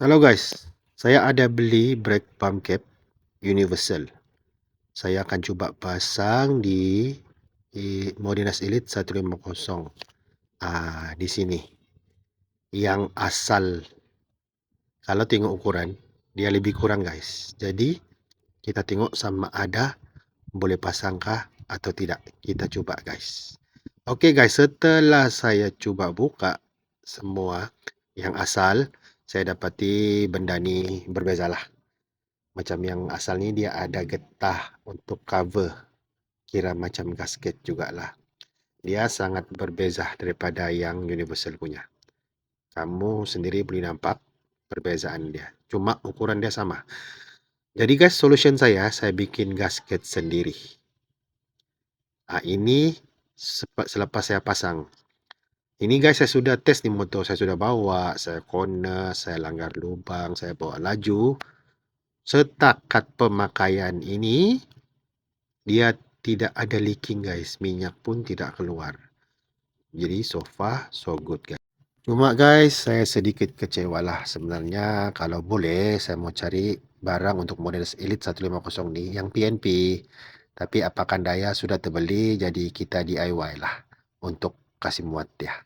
Halo guys, saya ada beli brake pump cap universal. Saya akan cuba pasang di Modinas Elite 150. Di sini. Yang asal, kalau tengok ukuran, dia lebih kurang guys. Jadi, kita tengok sama ada boleh pasangkah atau tidak. Kita cuba guys. Oke guys, setelah saya cuba buka semua yang asal, saya dapati benda ni berbezalah. Macam yang asal ni dia ada getah untuk cover. Kira macam gasket jugalah. Dia sangat berbeza daripada yang universal punya. Kamu sendiri boleh nampak perbezaan dia. Cuma ukuran dia sama. Jadi guys, solution saya bikin gasket sendiri. Ini selepas saya pasang. Ini guys, saya sudah test di motor. Saya sudah bawa, saya corner, saya langgar lubang, saya bawa laju. Setakat pemakaian ini, dia tidak ada leaking guys. Minyak pun tidak keluar. Jadi so far, so good guys. Cuma guys, saya sedikit kecewa lah. Sebenarnya kalau boleh, saya mau cari barang untuk model Elite 150 ni yang PNP. Tapi apakan daya sudah terbeli, jadi kita DIY lah untuk kasih muat dia.